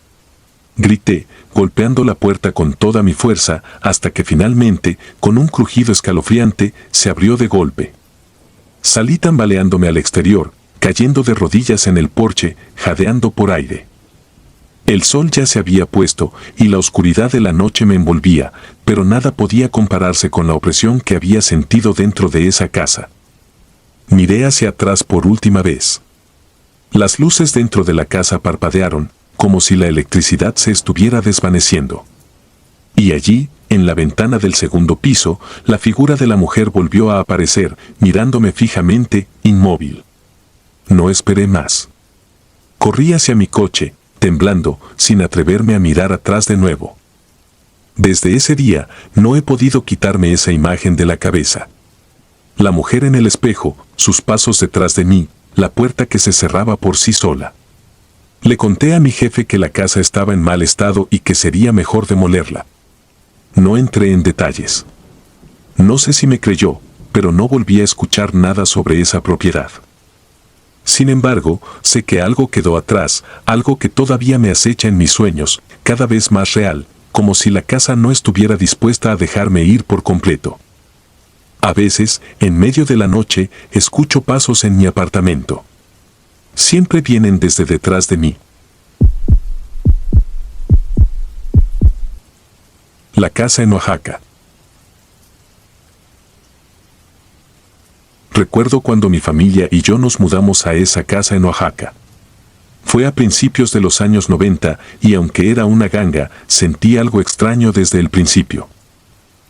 Grité, golpeando la puerta con toda mi fuerza, hasta que finalmente, con un crujido escalofriante, se abrió de golpe. Salí tambaleándome al exterior, cayendo de rodillas en el porche, jadeando por aire. El sol ya se había puesto, y la oscuridad de la noche me envolvía, pero nada podía compararse con la opresión que había sentido dentro de esa casa. Miré hacia atrás por última vez. Las luces dentro de la casa parpadearon, como si la electricidad se estuviera desvaneciendo. Y allí, en la ventana del segundo piso, la figura de la mujer volvió a aparecer, mirándome fijamente, inmóvil. No esperé más. Corrí hacia mi coche, temblando, sin atreverme a mirar atrás de nuevo. Desde ese día, no he podido quitarme esa imagen de la cabeza. La mujer en el espejo, sus pasos detrás de mí, la puerta que se cerraba por sí sola. Le conté a mi jefe que la casa estaba en mal estado y que sería mejor demolerla. No entré en detalles. No sé si me creyó, pero no volví a escuchar nada sobre esa propiedad. Sin embargo, sé que algo quedó atrás, algo que todavía me acecha en mis sueños, cada vez más real, como si la casa no estuviera dispuesta a dejarme ir por completo. A veces, en medio de la noche, escucho pasos en mi apartamento. Siempre vienen desde detrás de mí. La casa en Oaxaca. Recuerdo cuando mi familia y yo nos mudamos a esa casa en Oaxaca. Fue a principios de los años 90 y aunque era una ganga, sentí algo extraño desde el principio.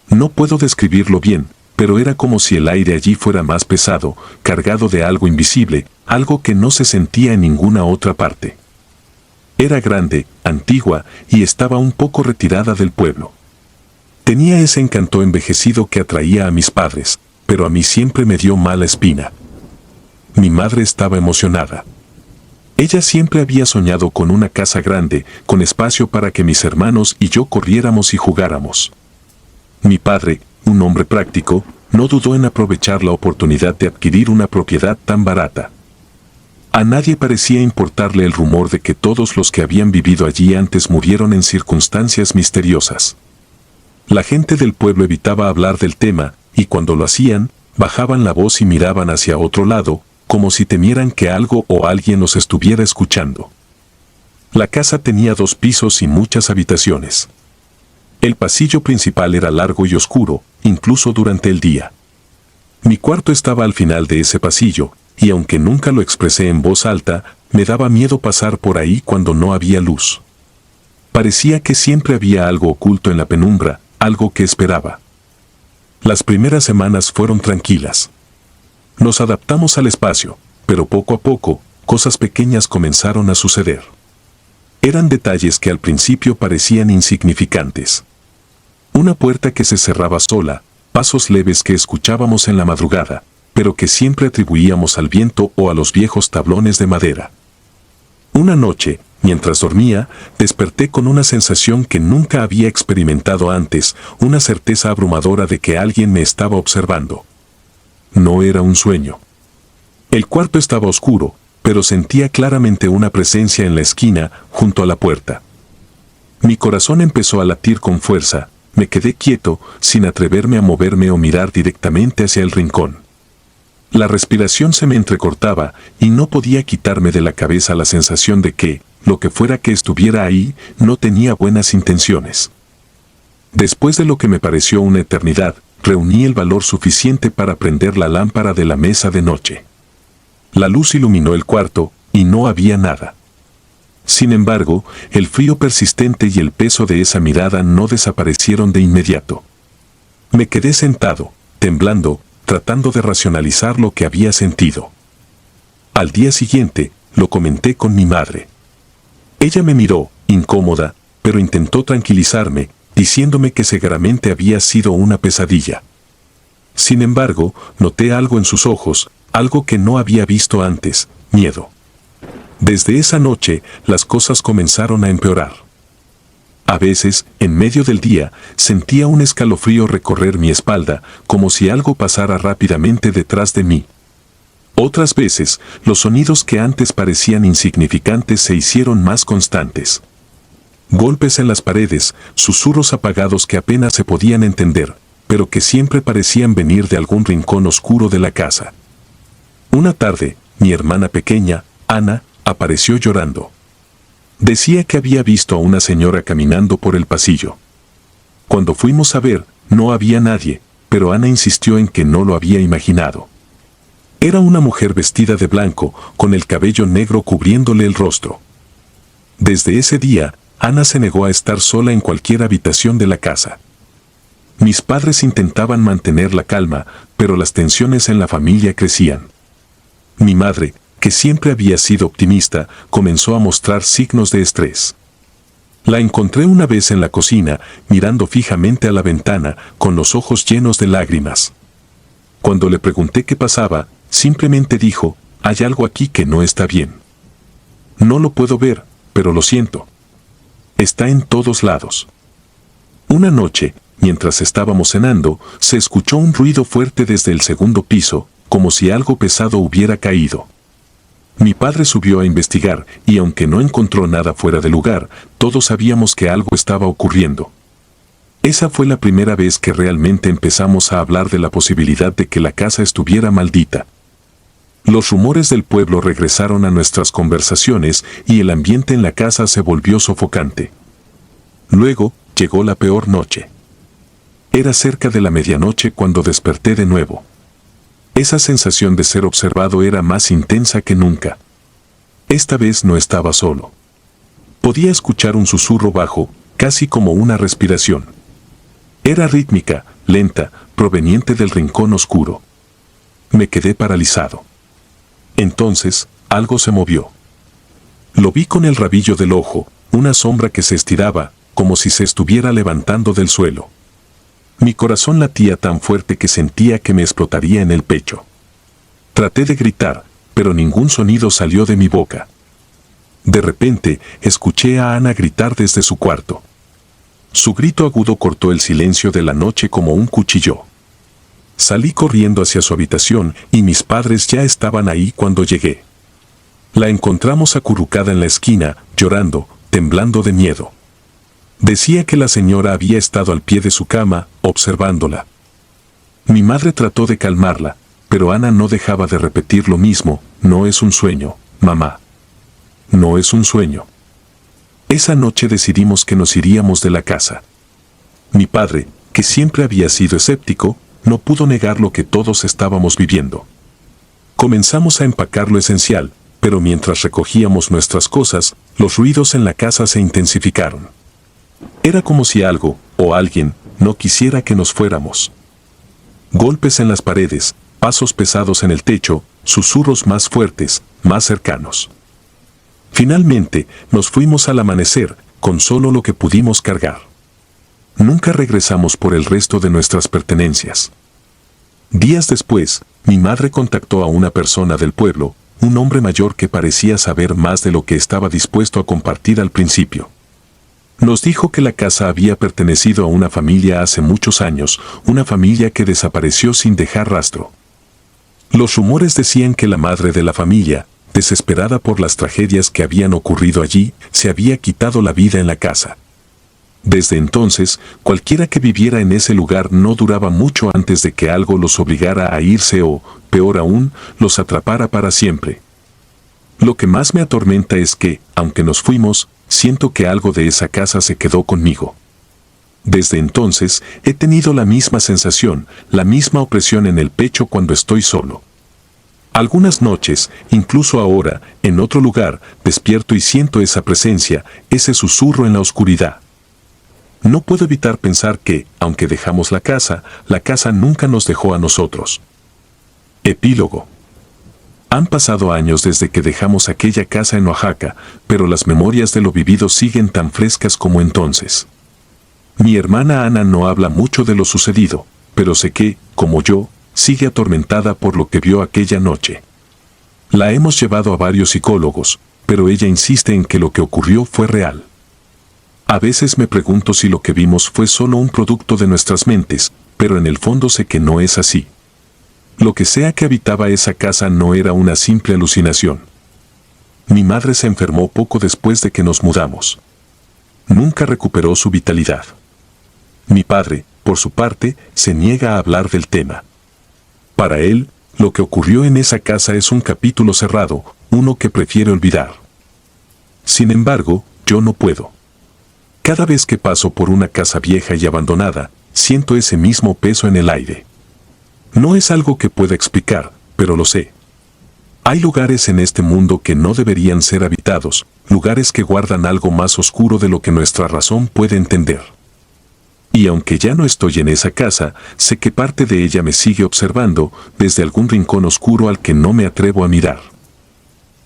No puedo describirlo bien, pero era como si el aire allí fuera más pesado, cargado de algo invisible, algo que no se sentía en ninguna otra parte. Era grande, antigua y estaba un poco retirada del pueblo. Tenía ese encanto envejecido que atraía a mis padres, pero a mí siempre me dio mala espina. Mi madre estaba emocionada. Ella siempre había soñado con una casa grande, con espacio para que mis hermanos y yo corriéramos y jugáramos. Mi padre, un hombre práctico, no dudó en aprovechar la oportunidad de adquirir una propiedad tan barata. A nadie parecía importarle el rumor de que todos los que habían vivido allí antes murieron en circunstancias misteriosas. La gente del pueblo evitaba hablar del tema, y cuando lo hacían, bajaban la voz y miraban hacia otro lado, como si temieran que algo o alguien los estuviera escuchando. La casa tenía 2 pisos y muchas habitaciones. El pasillo principal era largo y oscuro, incluso durante el día. Mi cuarto estaba al final de ese pasillo, y aunque nunca lo expresé en voz alta, me daba miedo pasar por ahí cuando no había luz. Parecía que siempre había algo oculto en la penumbra, algo que esperaba. Las primeras semanas fueron tranquilas. Nos adaptamos al espacio, pero poco a poco, cosas pequeñas comenzaron a suceder. Eran detalles que al principio parecían insignificantes. Una puerta que se cerraba sola, pasos leves que escuchábamos en la madrugada, pero que siempre atribuíamos al viento o a los viejos tablones de madera. Una noche, mientras dormía, desperté con una sensación que nunca había experimentado antes, una certeza abrumadora de que alguien me estaba observando. No era un sueño. El cuarto estaba oscuro, pero sentía claramente una presencia en la esquina, junto a la puerta. Mi corazón empezó a latir con fuerza, me quedé quieto, sin atreverme a moverme o mirar directamente hacia el rincón. La respiración se me entrecortaba y no podía quitarme de la cabeza la sensación de que, lo que fuera que estuviera ahí, no tenía buenas intenciones. Después de lo que me pareció una eternidad, reuní el valor suficiente para prender la lámpara de la mesa de noche. La luz iluminó el cuarto, y no había nada. Sin embargo, el frío persistente y el peso de esa mirada no desaparecieron de inmediato. Me quedé sentado, temblando, tratando de racionalizar lo que había sentido. Al día siguiente, lo comenté con mi madre. Ella me miró, incómoda, pero intentó tranquilizarme, diciéndome que seguramente había sido una pesadilla. Sin embargo, noté algo en sus ojos, algo que no había visto antes, miedo. Desde esa noche, las cosas comenzaron a empeorar. A veces, en medio del día, sentía un escalofrío recorrer mi espalda, como si algo pasara rápidamente detrás de mí. Otras veces, los sonidos que antes parecían insignificantes se hicieron más constantes. Golpes en las paredes, susurros apagados que apenas se podían entender, pero que siempre parecían venir de algún rincón oscuro de la casa. Una tarde, mi hermana pequeña, Ana, apareció llorando. Decía que había visto a una señora caminando por el pasillo. Cuando fuimos a ver, no había nadie, pero Ana insistió en que no lo había imaginado. Era una mujer vestida de blanco, con el cabello negro cubriéndole el rostro. Desde ese día, Ana se negó a estar sola en cualquier habitación de la casa. Mis padres intentaban mantener la calma, pero las tensiones en la familia crecían. Mi madre, que siempre había sido optimista, comenzó a mostrar signos de estrés. La encontré una vez en la cocina, mirando fijamente a la ventana, con los ojos llenos de lágrimas. Cuando le pregunté qué pasaba, simplemente dijo, hay algo aquí que no está bien. No lo puedo ver, pero lo siento. Está en todos lados. Una noche, mientras estábamos cenando, se escuchó un ruido fuerte desde el segundo piso, como si algo pesado hubiera caído. Mi padre subió a investigar, y aunque no encontró nada fuera de lugar, todos sabíamos que algo estaba ocurriendo. Esa fue la primera vez que realmente empezamos a hablar de la posibilidad de que la casa estuviera maldita. Los rumores del pueblo regresaron a nuestras conversaciones y el ambiente en la casa se volvió sofocante. Luego, llegó la peor noche. Era cerca de la medianoche cuando desperté de nuevo. Esa sensación de ser observado era más intensa que nunca. Esta vez no estaba solo. Podía escuchar un susurro bajo, casi como una respiración. Era rítmica, lenta, proveniente del rincón oscuro. Me quedé paralizado. Entonces, algo se movió. Lo vi con el rabillo del ojo, una sombra que se estiraba, como si se estuviera levantando del suelo. Mi corazón latía tan fuerte que sentía que me explotaría en el pecho. Traté de gritar, pero ningún sonido salió de mi boca. De repente, escuché a Ana gritar desde su cuarto. Su grito agudo cortó el silencio de la noche como un cuchillo. Salí corriendo hacia su habitación y mis padres ya estaban ahí cuando llegué. La encontramos acurrucada en la esquina, llorando, temblando de miedo. Decía que la señora había estado al pie de su cama, observándola. Mi madre trató de calmarla, pero Ana no dejaba de repetir lo mismo, no es un sueño, mamá. No es un sueño. Esa noche decidimos que nos iríamos de la casa. Mi padre, que siempre había sido escéptico, no pudo negar lo que todos estábamos viviendo. Comenzamos a empacar lo esencial, pero mientras recogíamos nuestras cosas, los ruidos en la casa se intensificaron. Era como si algo, o alguien, no quisiera que nos fuéramos. Golpes en las paredes, pasos pesados en el techo, susurros más fuertes, más cercanos. Finalmente, nos fuimos al amanecer, con solo lo que pudimos cargar. Nunca regresamos por el resto de nuestras pertenencias. Días después, mi madre contactó a una persona del pueblo, un hombre mayor que parecía saber más de lo que estaba dispuesto a compartir al principio. Nos dijo que la casa había pertenecido a una familia hace muchos años, una familia que desapareció sin dejar rastro. Los rumores decían que la madre de la familia, desesperada por las tragedias que habían ocurrido allí, se había quitado la vida en la casa. Desde entonces, cualquiera que viviera en ese lugar no duraba mucho antes de que algo los obligara a irse o, peor aún, los atrapara para siempre. Lo que más me atormenta es que, aunque nos fuimos, siento que algo de esa casa se quedó conmigo. Desde entonces, he tenido la misma sensación, la misma opresión en el pecho cuando estoy solo. Algunas noches, incluso ahora, en otro lugar, despierto y siento esa presencia, ese susurro en la oscuridad. No puedo evitar pensar que, aunque dejamos la casa nunca nos dejó a nosotros. Epílogo. Han pasado años desde que dejamos aquella casa en Oaxaca, pero las memorias de lo vivido siguen tan frescas como entonces. Mi hermana Ana no habla mucho de lo sucedido, pero sé que, como yo, sigue atormentada por lo que vio aquella noche. La hemos llevado a varios psicólogos, pero ella insiste en que lo que ocurrió fue real. A veces me pregunto si lo que vimos fue solo un producto de nuestras mentes, pero en el fondo sé que no es así. Lo que sea que habitaba esa casa no era una simple alucinación. Mi madre se enfermó poco después de que nos mudamos. Nunca recuperó su vitalidad. Mi padre, por su parte, se niega a hablar del tema. Para él, lo que ocurrió en esa casa es un capítulo cerrado, uno que prefiere olvidar. Sin embargo, yo no puedo. Cada vez que paso por una casa vieja y abandonada, siento ese mismo peso en el aire. No es algo que pueda explicar, pero lo sé. Hay lugares en este mundo que no deberían ser habitados, lugares que guardan algo más oscuro de lo que nuestra razón puede entender. Y aunque ya no estoy en esa casa, sé que parte de ella me sigue observando desde algún rincón oscuro al que no me atrevo a mirar.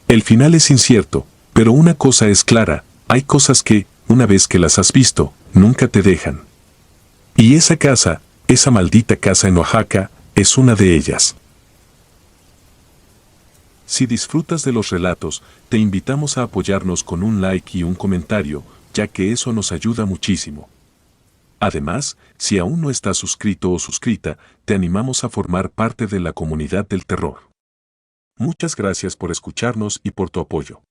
El final es incierto, pero una cosa es clara, hay cosas que, una vez que las has visto, nunca te dejan. Y esa casa, esa maldita casa en Oaxaca, es una de ellas. Si disfrutas de los relatos, te invitamos a apoyarnos con un like y un comentario, ya que eso nos ayuda muchísimo. Además, si aún no estás suscrito o suscrita, te animamos a formar parte de la comunidad del terror. Muchas gracias por escucharnos y por tu apoyo.